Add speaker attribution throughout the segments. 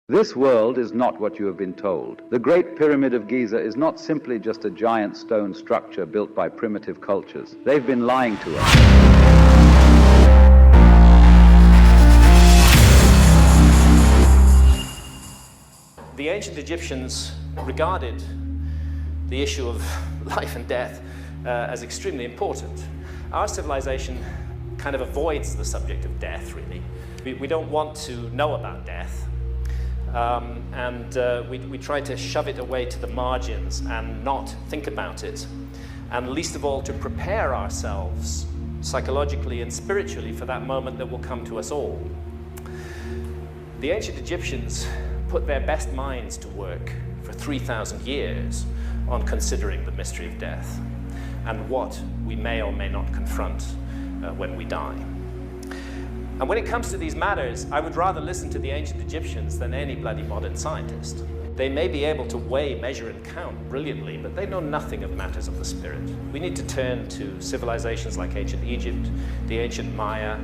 Speaker 1: This world is not what you have been told. The Great Pyramid of Giza is not simply just a giant stone structure built by primitive cultures. They've been lying to us.
Speaker 2: The ancient Egyptians regarded the issue of life and death as extremely important. Our civilization kind of avoids the subject of death, really. We don't want to know about death, we try to shove it away to the margins and not think about it, and least of all to prepare ourselves psychologically and spiritually for that moment that will come to us all. The ancient Egyptians put their best minds to work for 3,000 years on considering the mystery of death and what we may or may not confront when we die. And when it comes to these matters, I would rather listen to the ancient Egyptians than any bloody modern scientist. They may be able to weigh, measure, and count brilliantly, but they know nothing of matters of the spirit. We need to turn to civilizations like ancient Egypt, the ancient Maya,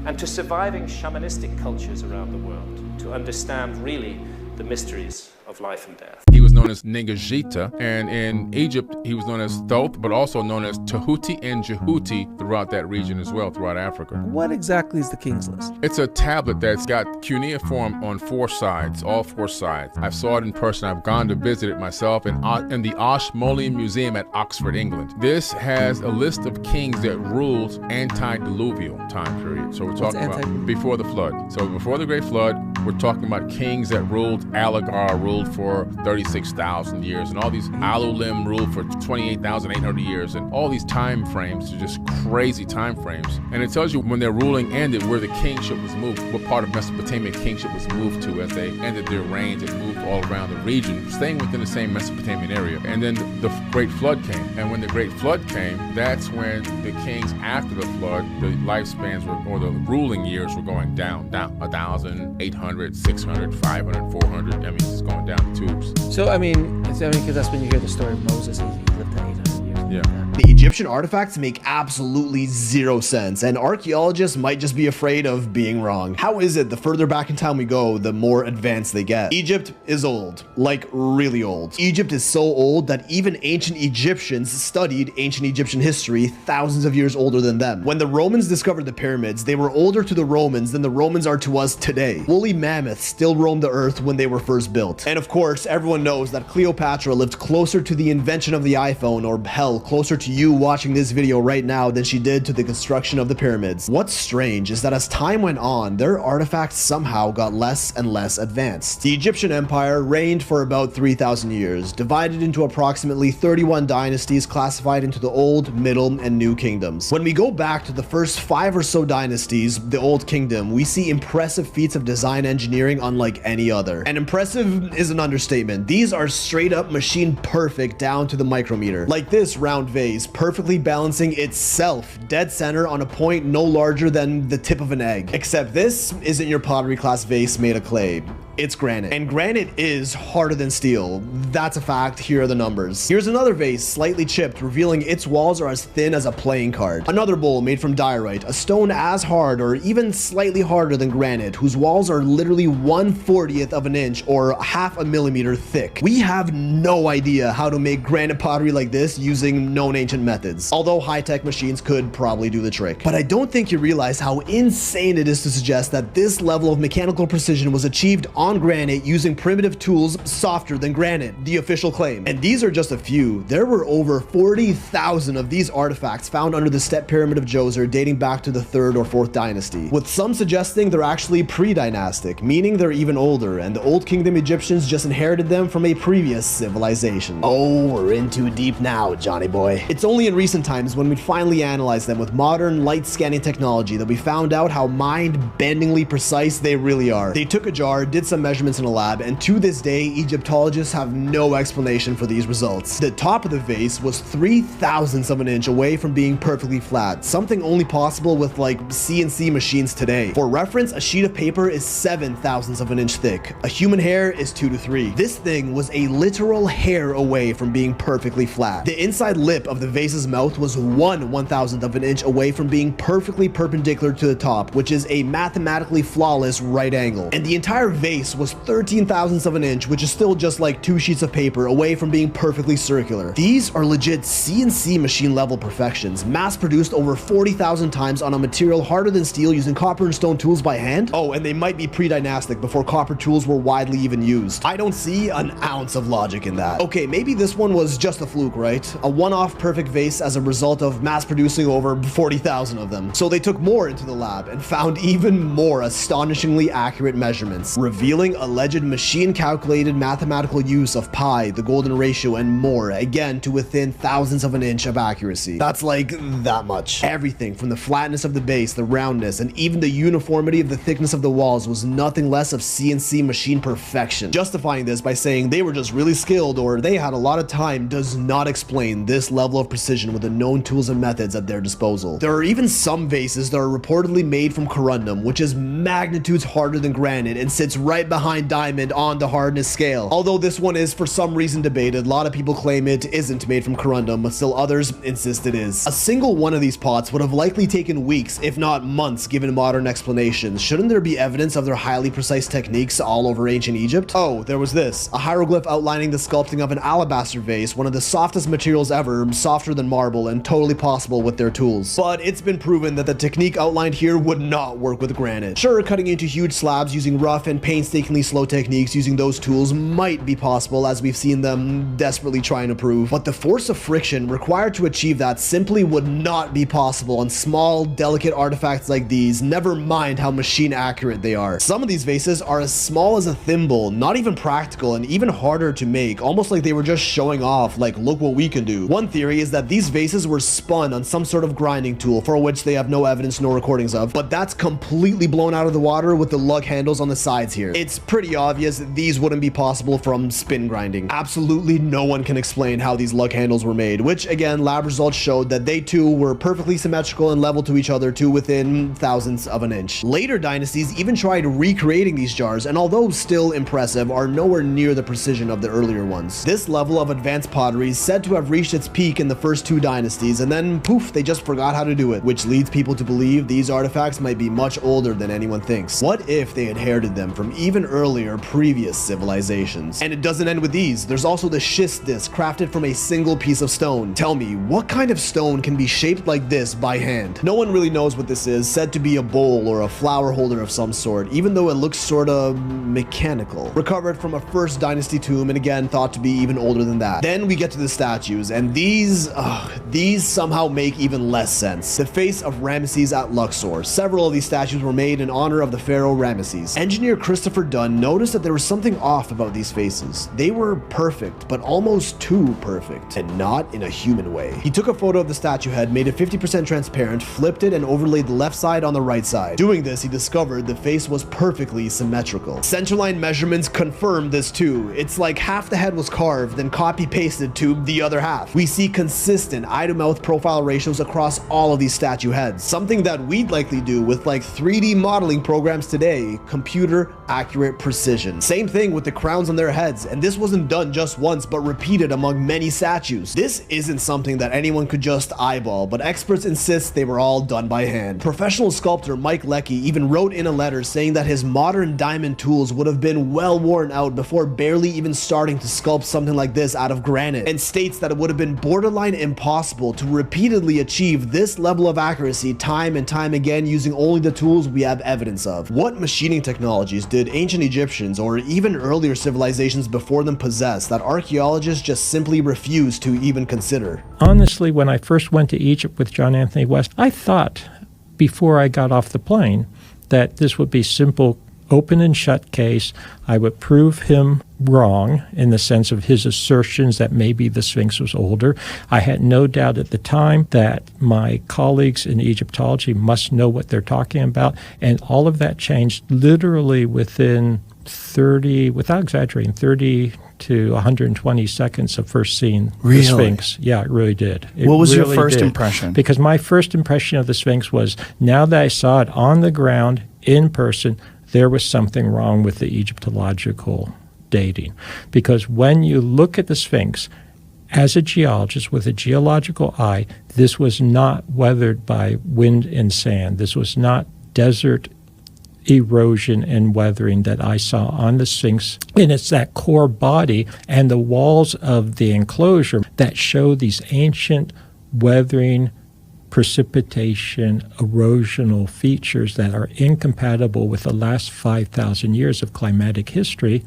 Speaker 2: and to surviving shamanistic cultures around the world to understand really the mysteries of life and death.
Speaker 3: He was known as Ningajita, and in Egypt he was known as Thoth, but also known as Tahuti and Jehuti throughout that region as well, throughout Africa.
Speaker 4: What exactly is the King's List?
Speaker 3: It's a tablet that's got cuneiform on 4 sides, all 4 sides. I saw it in person. I've gone to visit it myself in the Ashmolean Museum at Oxford, England. This has a list of kings that ruled antediluvial time period. So we're talking about before the flood. So before the Great Flood, we're talking about kings that ruled. Alagar ruled for 36,000 years, and all these Alulim ruled for 28,800 years, and all these time frames are just crazy time frames. And it tells you when their ruling ended, where the kingship was moved, what part of Mesopotamia kingship was moved to as they ended their reigns and moved all around the region, staying within the same Mesopotamian area. And then the Great Flood came, and when the Great Flood came, that's when the kings after the flood, the lifespans were, or the ruling years were going down, 1,000, 800, 600, 500, 400. I mean, it's going down the tubes.
Speaker 4: So, because that's when you hear the story of Moses, he lived at 800 years.
Speaker 3: Yeah.
Speaker 5: The Egyptian artifacts make absolutely zero sense, and archaeologists might just be afraid of being wrong. How is it the further back in time we go, the more advanced they get? Egypt is old, like really old. Egypt is so old that even ancient Egyptians studied ancient Egyptian history thousands of years older than them. When the Romans discovered the pyramids, they were older to the Romans than the Romans are to us today. Woolly mammoths still roamed the earth when they were first built. And of course, everyone knows that Cleopatra lived closer to the invention of the iPhone, or hell, closer to you watching this video right now than she did to the construction of the pyramids. What's strange is that as time went on, their artifacts somehow got less and less advanced. The Egyptian Empire reigned for about 3,000 years, divided into approximately 31 dynasties classified into the Old, Middle, and New Kingdoms. When we go back to the first 5 or so dynasties, the Old Kingdom, we see impressive feats of design engineering unlike any other. And impressive is an understatement. These are straight up machine perfect down to the micrometer. Like this round vase, perfectly balancing itself dead center on a point no larger than the tip of an egg. Except this isn't your pottery class vase made of clay. It's granite. And granite is harder than steel. That's a fact. Here are the numbers. Here's another vase, slightly chipped, revealing its walls are as thin as a playing card. Another bowl made from diorite, a stone as hard or even slightly harder than granite, whose walls are literally 1/40th of an inch or half a millimeter thick. We have no idea how to make granite pottery like this using known ancient methods, although high-tech machines could probably do the trick. But I don't think you realize how insane it is to suggest that this level of mechanical precision was achieved on granite using primitive tools softer than granite, the official claim. And these are just a few. There were over 40,000 of these artifacts found under the Step Pyramid of Djoser dating back to the 3rd or 4th dynasty, with some suggesting they're actually pre-dynastic, meaning they're even older, and the Old Kingdom Egyptians just inherited them from a previous civilization. Oh, we're in too deep now, Johnny boy. It's only in recent times when we'd finally analyze them with modern light scanning technology that we found out how mind-bendingly precise they really are. They took a jar, did some measurements in a lab, and to this day, Egyptologists have no explanation for these results. The top of the vase was 3/1000ths of an inch away from being perfectly flat, something only possible with like CNC machines today. For reference, a sheet of paper is 7/1000ths of an inch thick. A human hair is 2 to 3. This thing was a literal hair away from being perfectly flat. The inside lip of the vase's mouth was 1/1000th of an inch away from being perfectly perpendicular to the top, which is a mathematically flawless right angle. And the entire vase base was 13 thousandths of an inch, which is still just like 2 sheets of paper away from being perfectly circular. These are legit CNC machine level perfections, mass produced over 40,000 times on a material harder than steel using copper and stone tools by hand. Oh, and they might be pre-dynastic, before copper tools were widely even used. I don't see an ounce of logic in that. Okay, maybe this one was just a fluke, right? A one-off perfect vase as a result of mass producing over 40,000 of them. So they took more into the lab and found even more astonishingly accurate measurements, revealing alleged machine-calculated mathematical use of pi, the golden ratio, and more, again to within thousandths of an inch of accuracy. That's like that much. Everything from the flatness of the base, the roundness, and even the uniformity of the thickness of the walls was nothing less of CNC machine perfection. Justifying this by saying they were just really skilled or they had a lot of time does not explain this level of precision with the known tools and methods at their disposal. There are even some vases that are reportedly made from corundum, which is magnitudes harder than granite and sits right behind diamond on the hardness scale. Although this one is for some reason debated, a lot of people claim it isn't made from corundum, but still others insist it is. A single one of these pots would have likely taken weeks, if not months, given modern explanations. Shouldn't there be evidence of their highly precise techniques all over ancient Egypt? Oh, there was this. A hieroglyph outlining the sculpting of an alabaster vase, one of the softest materials ever, softer than marble, and totally possible with their tools. But it's been proven that the technique outlined here would not work with granite. Sure, cutting into huge slabs using rough and painstakingly slow techniques using those tools might be possible, as we've seen them desperately trying to prove, but the force of friction required to achieve that simply would not be possible on small, delicate artifacts like these, never mind how machine accurate they are. Some of these vases are as small as a thimble, not even practical, and even harder to make, almost like they were just showing off, like, look what we can do. One theory is that these vases were spun on some sort of grinding tool, for which they have no evidence nor recordings of, but that's completely blown out of the water with the lug handles on the sides here. It's pretty obvious that these wouldn't be possible from spin grinding. Absolutely no one can explain how these lug handles were made, which again, lab results showed that they too were perfectly symmetrical and level to each other to within thousandths of an inch. Later dynasties even tried recreating these jars, and although still impressive, are nowhere near the precision of the earlier ones. This level of advanced pottery is said to have reached its peak in the first 2 dynasties, and then poof, they just forgot how to do it, which leads people to believe these artifacts might be much older than anyone thinks. What if they inherited them from even earlier previous civilizations? And it doesn't end with these. There's also the schist disc, crafted from a single piece of stone. Tell me, what kind of stone can be shaped like this by hand? No one really knows what this is, said to be a bowl or a flower holder of some sort, even though it looks sorta mechanical. Recovered from a 1st dynasty tomb, and again thought to be even older than that. Then we get to the statues, and these somehow make even less sense. The face of Ramesses at Luxor. Several of these statues were made in honor of the pharaoh Ramesses. Engineer Christopher Dunn noticed that there was something off about these faces. They were perfect, but almost too perfect, and not in a human way. He took a photo of the statue head, made it 50% transparent, flipped it, and overlaid the left side on the right side. Doing this, he discovered the face was perfectly symmetrical. Centerline measurements confirmed this too. It's like half the head was carved, then copy-pasted to the other half. We see consistent eye-to-mouth profile ratios across all of these statue heads, something that we'd likely do with like 3D modeling programs today, computer accurate precision. Same thing with the crowns on their heads, and this wasn't done just once but repeated among many statues. This isn't something that anyone could just eyeball, but experts insist they were all done by hand. Professional sculptor Mike Leckie even wrote in a letter saying that his modern diamond tools would have been well worn out before barely even starting to sculpt something like this out of granite, and states that it would have been borderline impossible to repeatedly achieve this level of accuracy time and time again using only the tools we have evidence of. What machining technologies did ancient Egyptians or even earlier civilizations before them possess that archaeologists just simply refuse to even consider?
Speaker 6: Honestly, when I first went to Egypt with John Anthony West, I thought before I got off the plane that this would be simple open and shut case. I would prove him wrong in the sense of his assertions that maybe the Sphinx was older. I had no doubt at the time that my colleagues in Egyptology must know what they're talking about, and all of that changed literally within 30, without exaggerating, 30 to 120 seconds of first seeing the Sphinx. Yeah, it really did.
Speaker 4: What was your first impression?
Speaker 6: Because my first impression of the Sphinx was, now that I saw it on the ground in person, there was something wrong with the Egyptological dating. Because when you look at the Sphinx, as a geologist with a geological eye, this was not weathered by wind and sand. This was not desert erosion and weathering that I saw on the Sphinx. And it's that core body and the walls of the enclosure that show these ancient weathering, precipitation, erosional features that are incompatible with the last 5,000 years of climatic history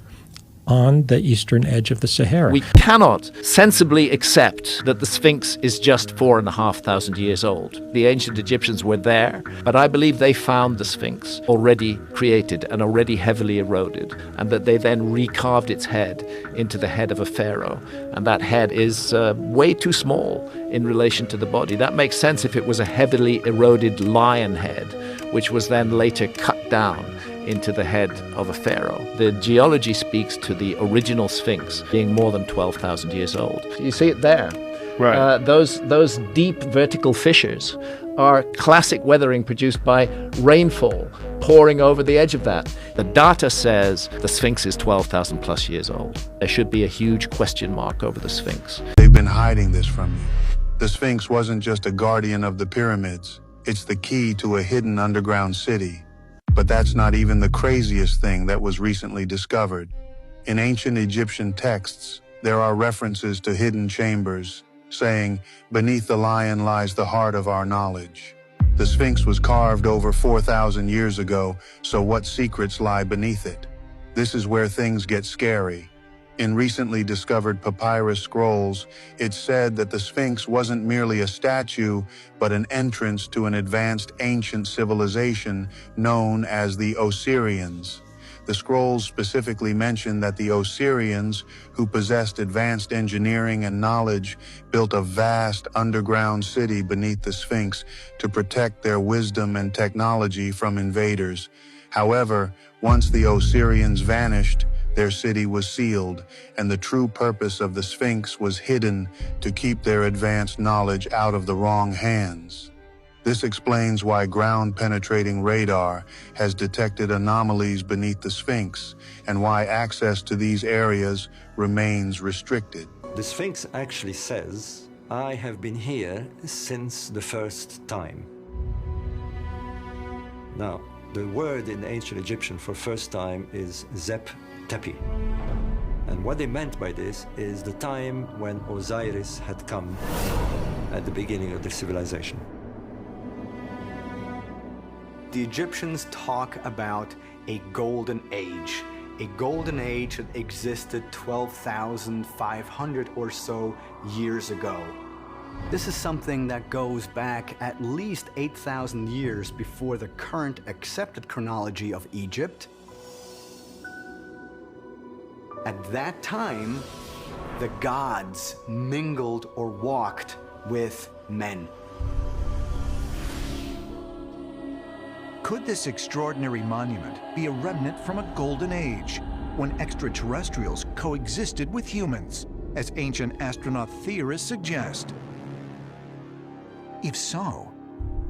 Speaker 6: on the eastern edge of the Sahara.
Speaker 7: We cannot sensibly accept that the Sphinx is just 4,500 years old. The ancient Egyptians were there, but I believe they found the Sphinx already created and already heavily eroded, and that they then recarved its head into the head of a pharaoh. And that head is way too small in relation to the body. That makes sense if it was a heavily eroded lion head, which was then later cut down into the head of a pharaoh. The geology speaks to the original Sphinx being more than 12,000 years old. You see it there.
Speaker 3: Right.
Speaker 7: Those deep vertical fissures are classic weathering produced by rainfall pouring over the edge of that. The data says the Sphinx is 12,000 plus years old. There should be a huge question mark over the Sphinx.
Speaker 8: They've been hiding this from you. The Sphinx wasn't just a guardian of the pyramids. It's the key to a hidden underground city. But that's not even the craziest thing that was recently discovered. In ancient Egyptian texts, there are references to hidden chambers, saying, "Beneath the lion lies the heart of our knowledge." The Sphinx was carved over 4,000 years ago, so what secrets lie beneath it? This is where things get scary. In recently discovered papyrus scrolls, it's said that the Sphinx wasn't merely a statue, but an entrance to an advanced ancient civilization known as the Osirians. The scrolls specifically mention that the Osirians, who possessed advanced engineering and knowledge, built a vast underground city beneath the Sphinx to protect their wisdom and technology from invaders. However, once the Osirians vanished, their city was sealed, and the true purpose of the Sphinx was hidden to keep their advanced knowledge out of the wrong hands. This explains why ground-penetrating radar has detected anomalies beneath the Sphinx, and why access to these areas remains restricted.
Speaker 9: The Sphinx actually says, "I have been here since the first time." Now, the word in ancient Egyptian for first time is Zep Tepi. And what they meant by this is the time when Osiris had come at the beginning of their civilization.
Speaker 10: The Egyptians talk about a golden age that existed 12,500 or so years ago. This is something that goes back at least 8,000 years before the current accepted chronology of Egypt. At that time, the gods mingled or walked with men.
Speaker 11: Could this extraordinary monument be a remnant from a golden age, when extraterrestrials coexisted with humans, as ancient astronaut theorists suggest? If so,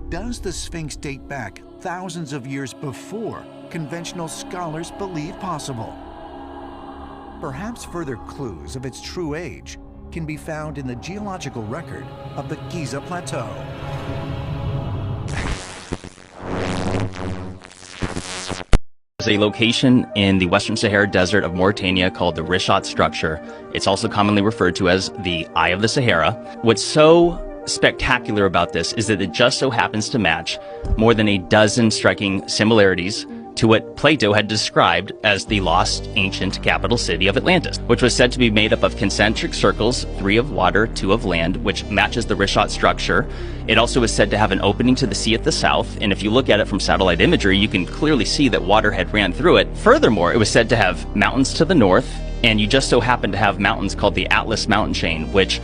Speaker 11: does the Sphinx date back thousands of years before conventional scholars believe possible? Perhaps further clues of its true age can be found in the geological record of the Giza Plateau.
Speaker 12: There's a location in the Western Sahara Desert of Mauritania called the Richat Structure. It's also commonly referred to as the Eye of the Sahara. What's so spectacular about this is that it just so happens to match more than a dozen striking similarities to what Plato had described as the lost ancient capital city of Atlantis, which was said to be made up of concentric circles, 3 of water, 2 of land, which matches the Richat structure. It also is said to have an opening to the sea at the south, and if you look at it from satellite imagery, you can clearly see that water had ran through it. Furthermore, it was said to have mountains to the north, and you just so happen to have mountains called the Atlas mountain chain, which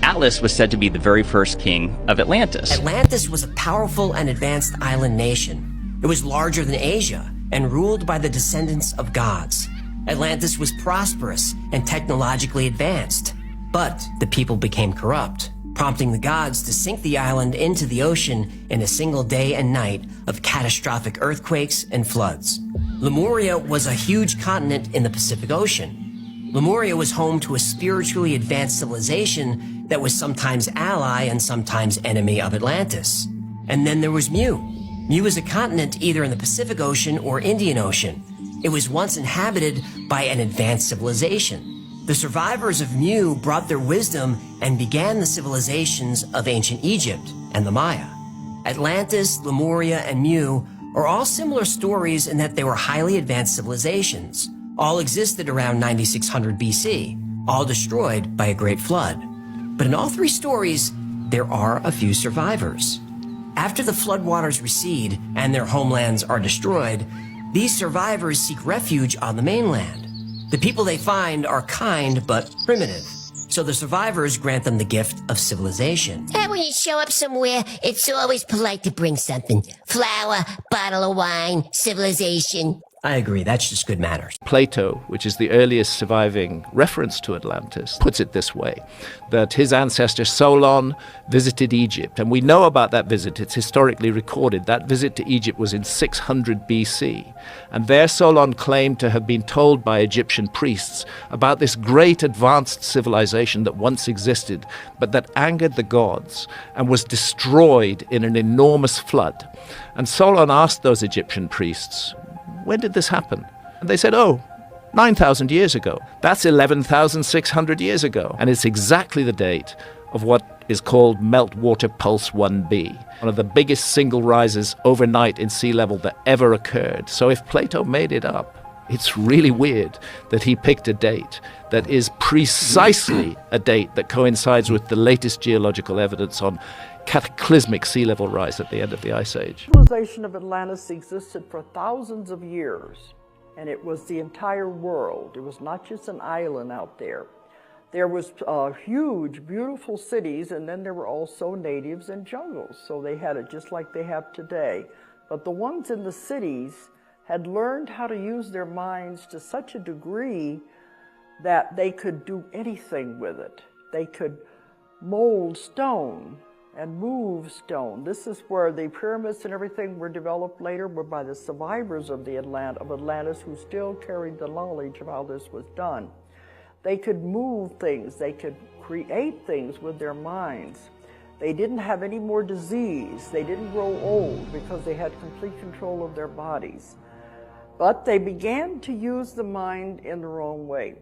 Speaker 12: Atlas was said to be the very first king of Atlantis.
Speaker 13: Atlantis was a powerful and advanced island nation. It was larger than Asia and ruled by the descendants of gods. Atlantis was prosperous and technologically advanced, but the people became corrupt, prompting the gods to sink the island into the ocean in a single day and night of catastrophic earthquakes and floods. LeMuria was a huge continent in the Pacific Ocean. LeMuria was home to a spiritually advanced civilization that was sometimes ally and sometimes enemy of Atlantis. And then there was Mu, Mu is a continent either in the Pacific Ocean or Indian Ocean. It was once inhabited by an advanced civilization. The survivors of Mu brought their wisdom and began the civilizations of ancient Egypt and the Maya. Atlantis, Lemuria, and Mu are all similar stories in that they were highly advanced civilizations. All existed around 9600 BC, all destroyed by a great flood. But in all three stories, there are a few survivors. After the floodwaters recede and their homelands are destroyed, these survivors seek refuge on the mainland. The people they find are kind but primitive, so the survivors grant them the gift of civilization.
Speaker 14: And when you show up somewhere, it's always polite to bring something. Flour, bottle of wine, civilization.
Speaker 13: I agree, that's just good manners.
Speaker 7: Plato, which is the earliest surviving reference to Atlantis, puts it this way, that his ancestor Solon visited Egypt. And we know about that visit, it's historically recorded. That visit to Egypt was in 600 BC. And there Solon claimed to have been told by Egyptian priests about this great advanced civilization that once existed, but that angered the gods and was destroyed in an enormous flood. And Solon asked those Egyptian priests, when did this happen? And they said, 9,000 years ago. That's 11,600 years ago. And it's exactly the date of what is called Meltwater Pulse 1b, one of the biggest single rises overnight in sea level that ever occurred. So if Plato made it up, it's really weird that he picked a date that is precisely a date that coincides with the latest geological evidence on cataclysmic sea level rise at the end of the Ice Age.
Speaker 15: The civilization of Atlantis existed for thousands of years, and it was the entire world. It was not just an island out there. There was huge, beautiful cities, and then there were also natives and jungles. So they had it just like they have today. But the ones in the cities had learned how to use their minds to such a degree that they could do anything with it. They could mold stone and move stone. This is where the pyramids and everything were developed later, were by the survivors of Atlantis who still carried the knowledge of how this was done. They could move things, they could create things with their minds. They didn't have any more disease, they didn't grow old because they had complete control of their bodies. But they began to use the mind in the wrong way.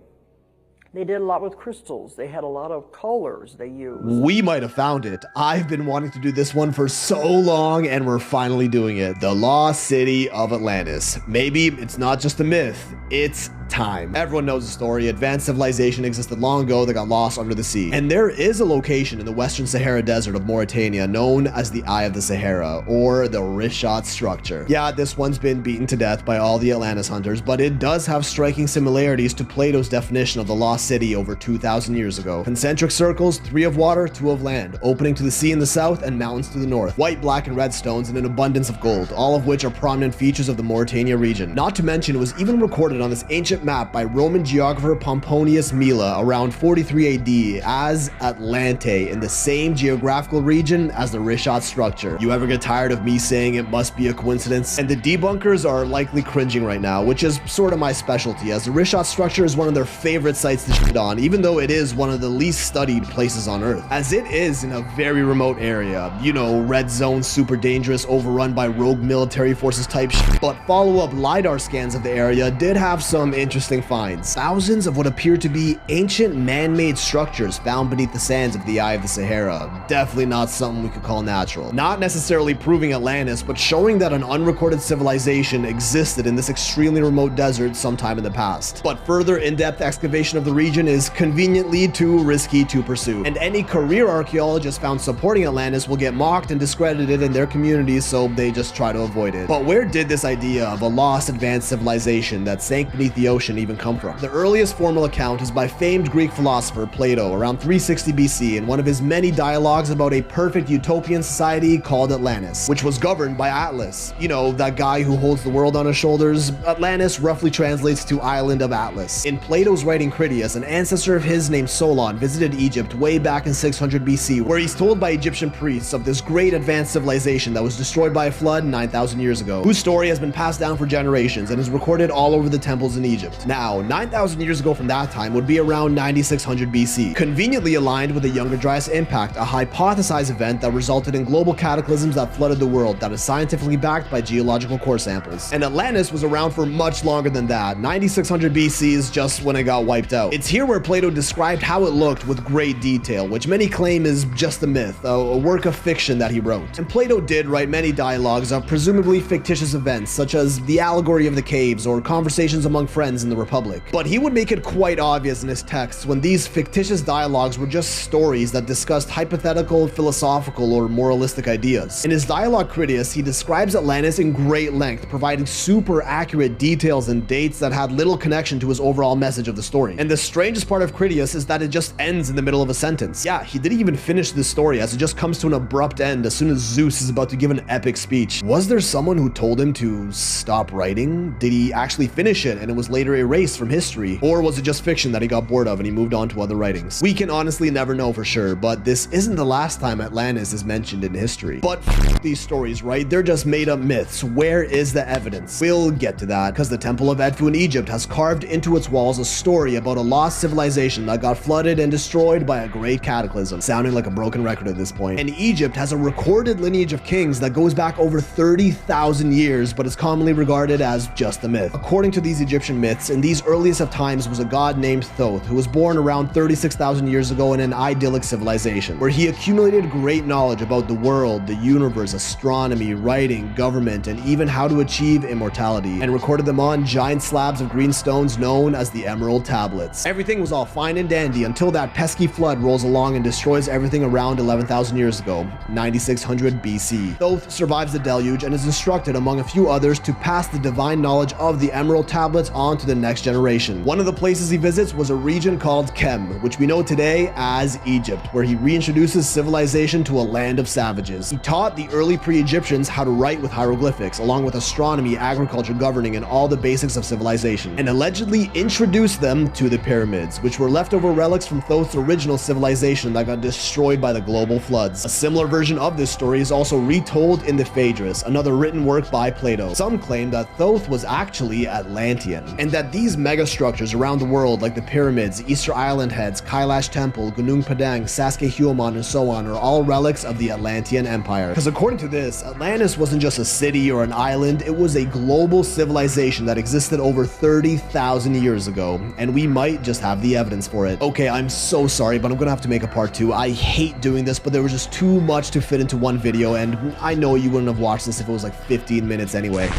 Speaker 15: They did a lot with crystals. They had a lot of colors they used.
Speaker 5: We might have found it. I've been wanting to do this one for so long, and we're finally doing it. The lost city of Atlantis. Maybe it's not just a myth, it's time. Everyone knows the story. Advanced civilization existed long ago that got lost under the sea. And there is a location in the Western Sahara Desert of Mauritania known as the Eye of the Sahara, or the Richat Structure. Yeah, this one's been beaten to death by all the Atlantis hunters, but it does have striking similarities to Plato's definition of the lost city over 2,000 years ago. Concentric circles, 3 of water, 2 of land, opening to the sea in the south and mountains to the north. White, black, and red stones and an abundance of gold, all of which are prominent features of the Mauritania region. Not to mention, it was even recorded on this ancient map by Roman geographer Pomponius Mela around 43 AD as Atlante, in the same geographical region as the Richat Structure. You ever get tired of me saying it must be a coincidence? And the debunkers are likely cringing right now, which is sort of my specialty, as the Richat Structure is one of their favorite sites to shit on, even though it is one of the least studied places on Earth, as it is in a very remote area. You know, red zone, super dangerous, overrun by rogue military forces type shit. But follow-up LiDAR scans of the area did have some interesting finds. Thousands of what appear to be ancient man-made structures found beneath the sands of the Eye of the Sahara. Definitely not something we could call natural. Not necessarily proving Atlantis, but showing that an unrecorded civilization existed in this extremely remote desert sometime in the past. But further in-depth excavation of the region is conveniently too risky to pursue, and any career archaeologist found supporting Atlantis will get mocked and discredited in their communities, so they just try to avoid it. But where did this idea of a lost advanced civilization that sank beneath the ocean even come from? The earliest formal account is by famed Greek philosopher Plato around 360 BC in one of his many dialogues about a perfect utopian society called Atlantis, which was governed by Atlas. You know, that guy who holds the world on his shoulders. Atlantis roughly translates to Island of Atlas. In Plato's writing Critias, an ancestor of his named Solon visited Egypt way back in 600 BC, where he's told by Egyptian priests of this great advanced civilization that was destroyed by a flood 9,000 years ago, whose story has been passed down for generations and is recorded all over the temples in Egypt. Egypt. Now, 9,000 years ago from that time would be around 9600 BC, conveniently aligned with the Younger Dryas impact, a hypothesized event that resulted in global cataclysms that flooded the world that is scientifically backed by geological core samples. And Atlantis was around for much longer than that. 9600 BC is just when it got wiped out. It's here where Plato described how it looked with great detail, which many claim is just a myth, a work of fiction that he wrote. And Plato did write many dialogues of presumably fictitious events, such as the allegory of the caves or conversations among friends in the Republic. But he would make it quite obvious in his texts when these fictitious dialogues were just stories that discussed hypothetical, philosophical, or moralistic ideas. In his dialogue Critias, he describes Atlantis in great length, providing super accurate details and dates that had little connection to his overall message of the story. And the strangest part of Critias is that it just ends in the middle of a sentence. Yeah, he didn't even finish this story, as it just comes to an abrupt end as soon as Zeus is about to give an epic speech. Was there someone who told him to stop writing? Did he actually finish it and it was later erased from history? Or was it just fiction that he got bored of and he moved on to other writings? We can honestly never know for sure, but this isn't the last time Atlantis is mentioned in history. But these stories, right? They're just made up myths. Where is the evidence? We'll get to that, because the Temple of Edfu in Egypt has carved into its walls a story about a lost civilization that got flooded and destroyed by a great cataclysm, sounding like a broken record at this point. And Egypt has a recorded lineage of kings that goes back over 30,000 years, but is commonly regarded as just a myth. According to these Egyptian myths, in these earliest of times was a god named Thoth, who was born around 36,000 years ago in an idyllic civilization, where he accumulated great knowledge about the world, the universe, astronomy, writing, government, and even how to achieve immortality, and recorded them on giant slabs of green stones known as the Emerald Tablets. Everything was all fine and dandy until that pesky flood rolls along and destroys everything around 11,000 years ago, 9600 BC. Thoth survives the deluge and is instructed, among a few others, to pass the divine knowledge of the Emerald Tablets on to the next generation. One of the places he visits was a region called Kem, which we know today as Egypt, where he reintroduces civilization to a land of savages. He taught the early pre-Egyptians how to write with hieroglyphics, along with astronomy, agriculture, governing, and all the basics of civilization, and allegedly introduced them to the pyramids, which were leftover relics from Thoth's original civilization that got destroyed by the global floods. A similar version of this story is also retold in the Phaedrus, another written work by Plato. Some claim that Thoth was actually Atlantean, and that these megastructures around the world, like the pyramids, Easter Island heads, Kailash Temple, Gunung Padang, Saskatchewan, and so on, are all relics of the Atlantean Empire. Because according to this, Atlantis wasn't just a city or an island, it was a global civilization that existed over 30,000 years ago, and we might just have the evidence for it. Okay, I'm so sorry, but I'm gonna have to make a part 2. I hate doing this, but there was just too much to fit into one video, and I know you wouldn't have watched this if it was like 15 minutes anyway.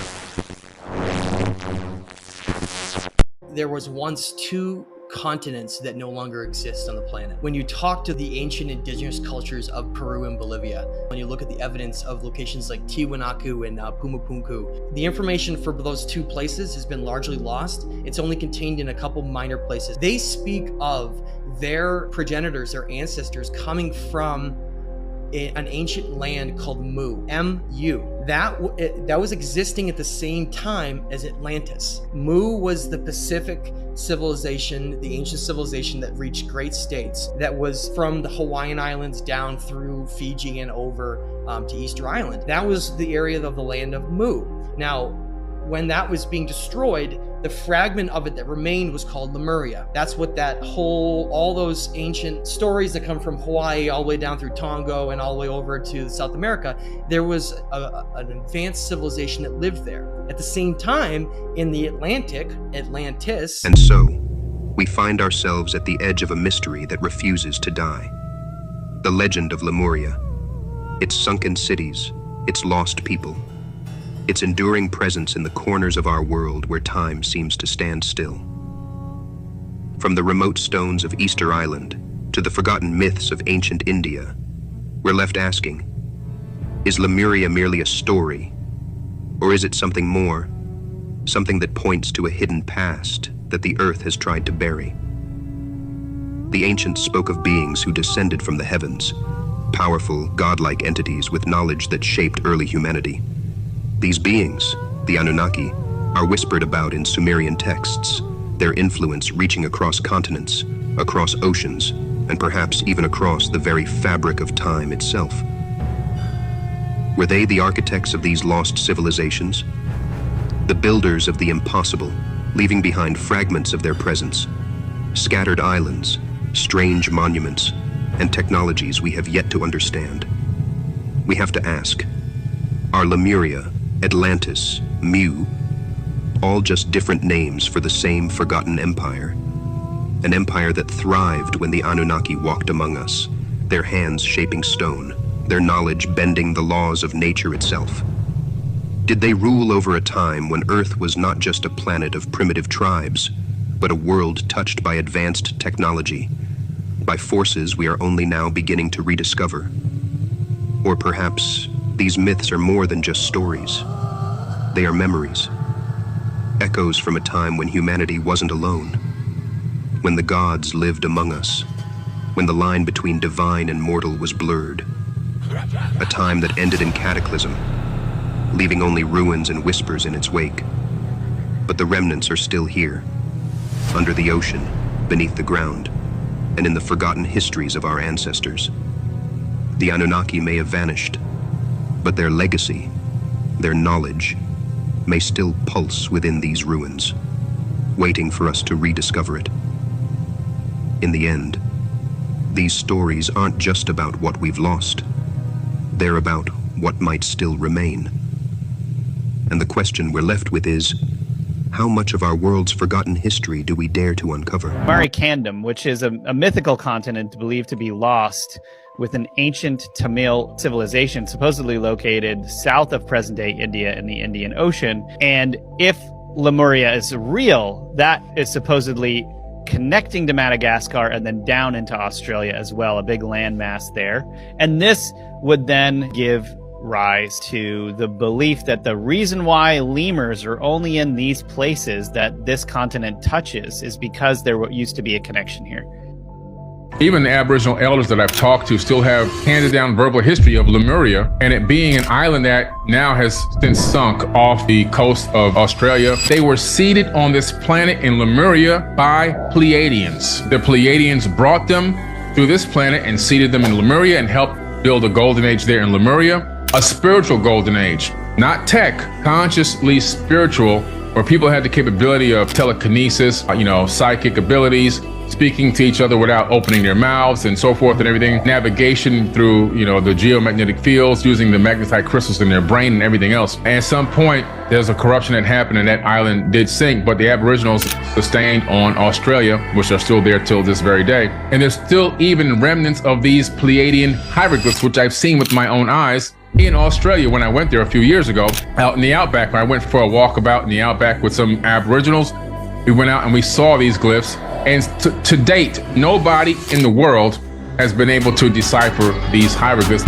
Speaker 16: There was once two continents that no longer exist on the planet. When you talk to the ancient indigenous cultures of Peru and Bolivia, when you look at the evidence of locations like Tiwanaku and Pumapunku, the information for those two places has been largely lost. It's only contained in a couple minor places. They speak of their progenitors, their ancestors, coming from an ancient land called Mu, M-U. That was existing at the same time as Atlantis. Mu was the Pacific civilization, the ancient civilization that reached great states, that was from the Hawaiian Islands down through Fiji and over to Easter Island. That was the area of the land of Mu. Now, when that was being destroyed, the fragment of it that remained was called LeMuria. That's what all those ancient stories that come from Hawaii all the way down through Tonga and all the way over to South America, there was an advanced civilization that lived there. At the same time, in the Atlantic, Atlantis.
Speaker 17: And so, we find ourselves at the edge of a mystery that refuses to die. The legend of Lemuria, its sunken cities, its lost people, its enduring presence in the corners of our world where time seems to stand still. From the remote stones of Easter Island to the forgotten myths of ancient India, we're left asking, is Lemuria merely a story, or is it something more, something that points to a hidden past that the earth has tried to bury? The ancients spoke of beings who descended from the heavens, powerful, godlike entities with knowledge that shaped early humanity. These beings, the Anunnaki, are whispered about in Sumerian texts, their influence reaching across continents, across oceans, and perhaps even across the very fabric of time itself. Were they the architects of these lost civilizations? The builders of the impossible, leaving behind fragments of their presence, scattered islands, strange monuments, and technologies we have yet to understand. We have to ask, are LeMuria, Atlantis, Mu, all just different names for the same forgotten empire? An empire that thrived when the Anunnaki walked among us, their hands shaping stone, their knowledge bending the laws of nature itself. Did they rule over a time when Earth was not just a planet of primitive tribes, but a world touched by advanced technology, by forces we are only now beginning to rediscover? Or perhaps these myths are more than just stories. They are memories, echoes from a time when humanity wasn't alone, when the gods lived among us, when the line between divine and mortal was blurred, a time that ended in cataclysm, leaving only ruins and whispers in its wake. But the remnants are still here, under the ocean, beneath the ground, and in the forgotten histories of our ancestors. The Anunnaki may have vanished, but their legacy, their knowledge, may still pulse within these ruins, waiting for us to rediscover it. In the end, these stories aren't just about what we've lost. They're about what might still remain. And the question we're left with is, how much of our world's forgotten history do we dare to uncover?
Speaker 18: Marikandam, which is a mythical continent believed to be lost, with an ancient Tamil civilization supposedly located south of present-day India in the Indian Ocean. And if LeMuria is real, that is supposedly connecting to Madagascar and then down into Australia as well, a big landmass there. And this would then give rise to the belief that the reason why lemurs are only in these places that this continent touches is because there used to be a connection here.
Speaker 3: Even the Aboriginal elders that I've talked to still have handed down verbal history of Lemuria, and it being an island that now has since sunk off the coast of Australia. They were seeded on this planet in Lemuria by Pleiadians. The Pleiadians brought them through this planet and seeded them in Lemuria and helped build a golden age there in Lemuria, a spiritual golden age, not tech, consciously spiritual, where people had the capability of telekinesis, psychic abilities, speaking to each other without opening their mouths and so forth and everything, navigation through, the geomagnetic fields, using the magnetite crystals in their brain and everything else. And at some point, there's a corruption that happened and that island did sink, but the Aboriginals sustained on Australia, which are still there till this very day. And there's still even remnants of these Pleiadian hieroglyphs, which I've seen with my own eyes in Australia when I went there a few years ago, out in the outback. When I went for a walkabout in the outback with some Aboriginals, we went out and we saw these glyphs. And to date, nobody in the world has been able to decipher these hieroglyphs.